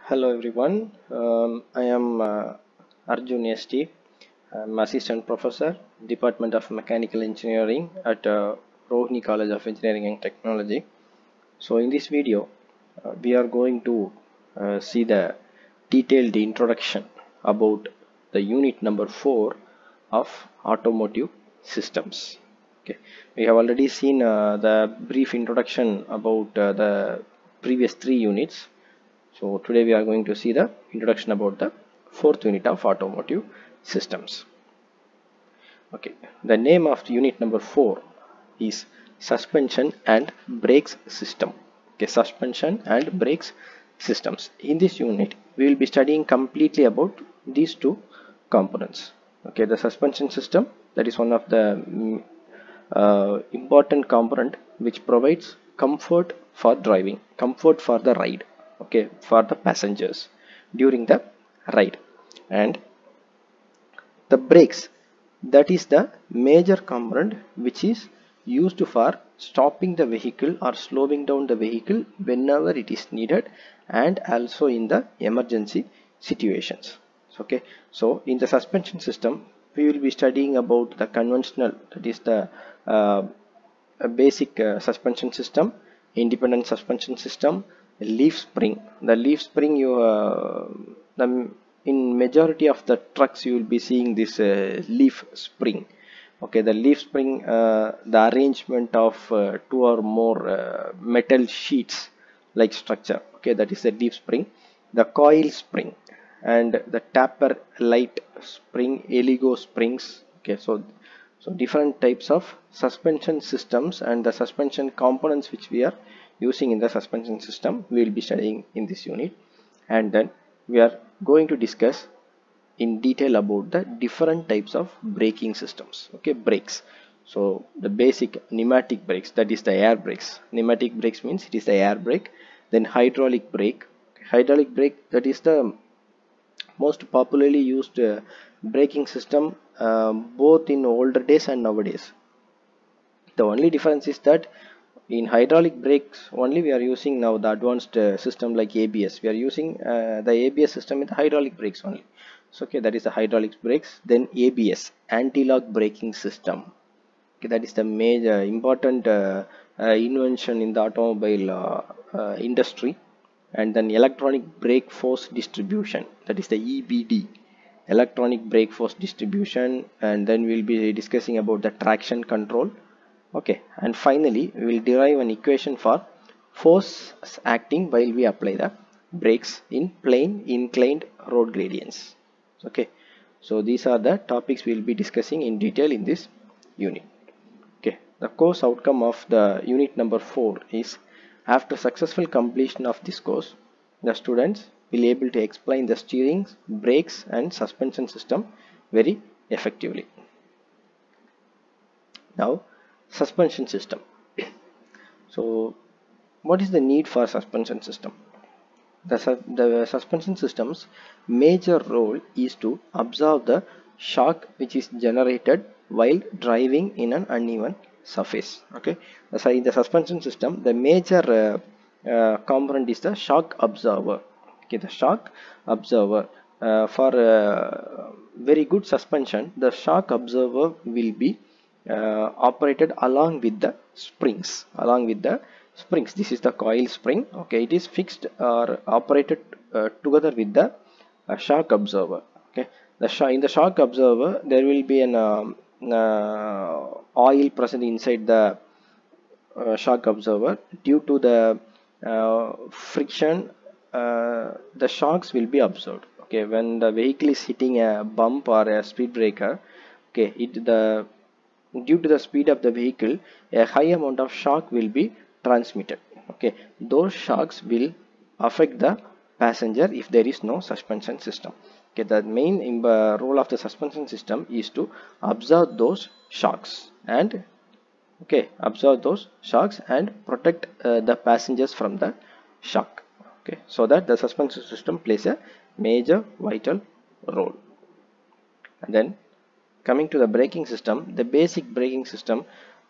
Hello everyone, I am Arjun ST. I'm Assistant Professor, Department of Mechanical Engineering at Rohini College of Engineering and Technology. So in this video, we are going to see the detailed introduction about the unit number 4 of automotive systems. Okay, we have already seen the brief introduction about the previous 3 units. So today we are going to see the introduction about the fourth unit of automotive systems. Okay, the name of the unit number 4 is suspension and brakes system. Okay, suspension and brakes systems. In this unit, we will be studying completely about these two components. Okay, the suspension system, that is one of the important component which provides comfort for driving, comfort for the ride, okay, for the passengers during the ride. And the brakes, that is the major component which is used for stopping the vehicle or slowing down the vehicle whenever it is needed, and also in the emergency situations. Okay, so in the suspension system we will be studying about the conventional, that is the uh, basic suspension system, independent suspension system, leaf spring. The leaf spring, the in majority of the trucks you will be seeing this leaf spring. Okay, the leaf spring, the arrangement of two or more metal sheets like structure. Okay, that is the leaf spring. The coil spring and the taper light spring, eligo springs. Okay, so different types of suspension systems and the suspension components which we are using in the suspension system we will be studying in this unit. And then we are going to discuss in detail about the different types of braking systems. Okay, brakes. So the basic pneumatic brakes, that is the air brakes. Pneumatic brakes means it is the air brake. Then hydraulic brake. Hydraulic brake, that is the most popularly used braking system, both in older days and nowadays. The only difference is that in hydraulic brakes only we are using now the advanced system like ABS. We are using the ABS system in the hydraulic brakes only. So okay, that is the hydraulic brakes. Then ABS, anti-lock braking system. Okay, that is the major important invention in the automobile industry. And then electronic brake force distribution, that is the EBD, electronic brake force distribution. And then we'll be discussing about the traction control. Okay, and finally we will derive an equation for force acting while we apply the brakes in plane inclined road gradients. Okay, so these are the topics we will be discussing in detail in this unit. Okay, the course outcome of the unit number 4 is, after successful completion of this course, the students will be able to explain the steering, brakes and suspension system very effectively. Now, suspension system. So what is the need for suspension system? The suspension system's major role is to absorb the shock which is generated while driving in an uneven surface. Okay, so in the suspension system the major component is the shock absorber. Okay, the shock absorber, for very good suspension the shock absorber will be operated along with the springs. This is the coil spring. Okay, it is fixed or operated together with the shock absorber. Okay, in the shock absorber there will be an oil present inside the shock absorber. Due to the friction, the shocks will be absorbed. Okay, when the vehicle is hitting a bump or a speed breaker, okay, due to the speed of the vehicle, a high amount of shock will be transmitted. Okay, those shocks will affect the passenger if there is no suspension system. Okay, the main role of the suspension system is to absorb those shocks and protect the passengers from the shock. Okay, so that the suspension system plays a major vital role. And then coming to the braking system, the basic braking system,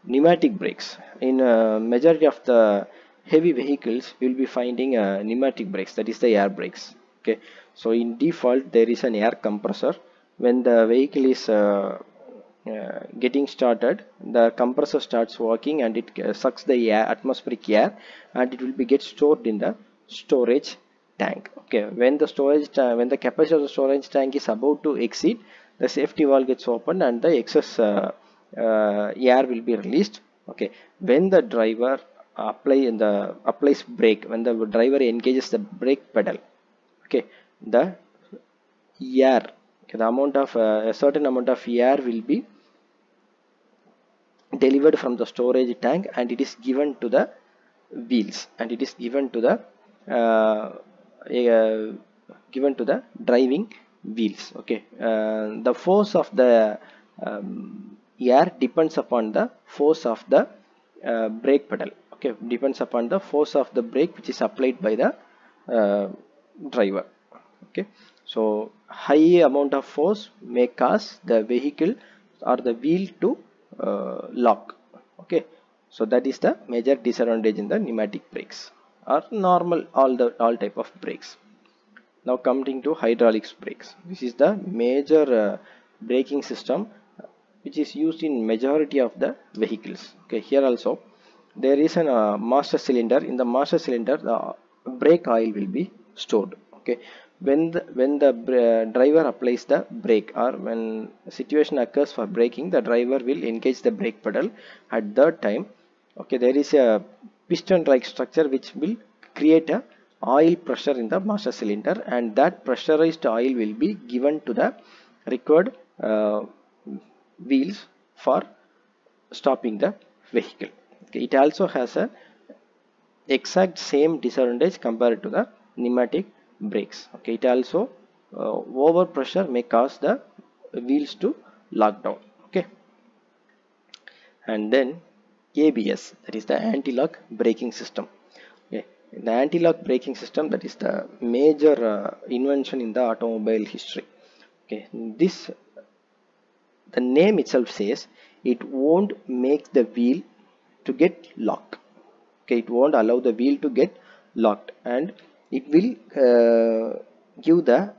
pneumatic brakes. In majority of the heavy vehicles we will be finding pneumatic brakes, that is the air brakes. Okay, so in default there is an air compressor. When the vehicle is getting started, the compressor starts working and it sucks the air, atmospheric air, and it will be get stored in the storage tank. Okay, when the when the capacity of the storage tank is about to exceed, the safety valve gets opened and the excess air will be released. Okay, when the driver applies brake, when the driver engages the brake pedal, okay, the air, okay, the amount of a certain amount of air will be delivered from the storage tank and it is given to the wheels, and it is given to the uh, uh, driving wheels. Okay, the force of the air depends upon the force of the brake pedal. Okay, depends upon the force of the brake which is applied by the uh, driver. Okay, so high amount of force may cause the vehicle or the wheel to lock. Okay, so that is the major disadvantage in the pneumatic brakes or normal all type of brakes. Now coming to hydraulics brakes, this is the major braking system which is used in majority of the vehicles. Okay, here also there is a master cylinder. In the master cylinder the brake oil will be stored. Okay, when the driver applies the brake, or when a situation occurs for braking, the driver will engage the brake pedal. At that time, okay, there is a piston like structure which will create a oil pressure in the master cylinder, and that pressurized oil will be given to the required wheels for stopping the vehicle. Okay, it also has a exact same disadvantage compared to the pneumatic brakes. Okay, it also over pressure may cause the wheels to lock down. Okay, and then ABS, that is the anti-lock braking system. Okay, the anti-lock braking system, that is the major invention in the automobile history. Okay, this, the name itself says it won't make the wheel to get locked. Okay, it won't allow the wheel to get locked, and it will give the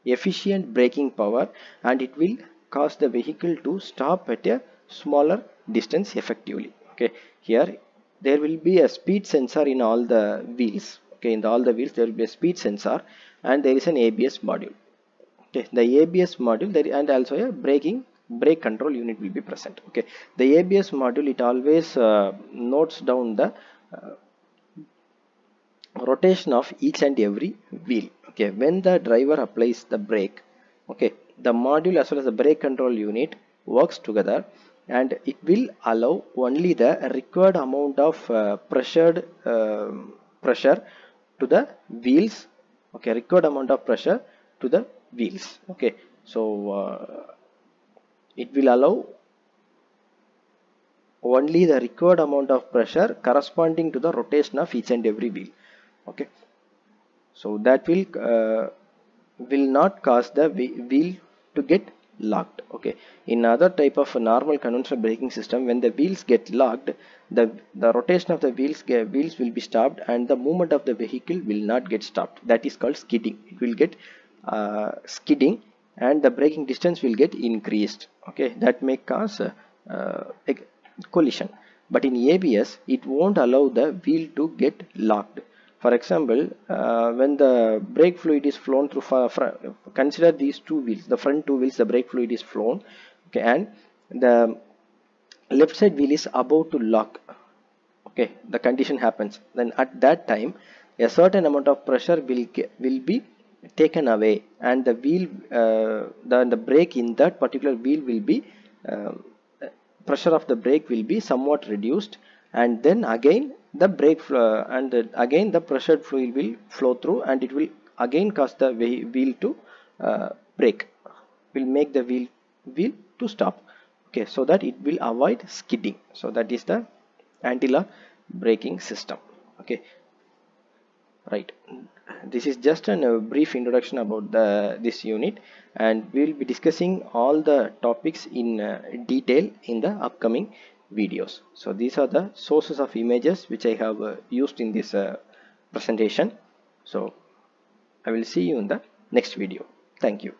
efficient braking power, and it will cause the vehicle to stop at a smaller distance effectively. Okay, here there will be a speed sensor in all the wheels. Okay, in all the wheels there will be a speed sensor, and there is an ABS module. Okay, the ABS module there, and also a brake control unit will be present. Okay, the ABS module, it always notes down the uh, rotation of each and every wheel. Okay, when the driver applies the brake, okay, the module as well as the brake control unit works together, and it will allow only the required amount of pressure to the wheels. Okay, required amount of pressure to the wheels. Okay, so it will allow only the required amount of pressure corresponding to the rotation of each and every wheel. Okay, so that will not cause the wheel to get locked. Okay, in other type of normal conventional braking system, when the wheels get locked, the rotation of the wheels will be stopped, and the movement of the vehicle will not get stopped. That is called skidding. It will get skidding, and the braking distance will get increased. Okay, that may cause a collision. But in ABS, it won't allow the wheel to get locked. For example, when the brake fluid is flown through, consider these two wheels, the front two wheels, the brake fluid is flown. Okay, and the left side wheel is about to lock. Okay, the condition happens. Then at that time, a certain amount of pressure will be taken away, and the wheel, the brake in that particular wheel will be pressure of the brake will be somewhat reduced, and then again the brake again the pressured fluid will flow through, and it will again cause the wheel to brake, will make the wheel to stop. Okay, so that it will avoid skidding. So that is the anti-lock braking system. Okay, right, this is just a brief introduction about this unit, and we will be discussing all the topics in detail in the upcoming videos. So these are the sources of images which I have used in this presentation. So I will see you in the next video. Thank you.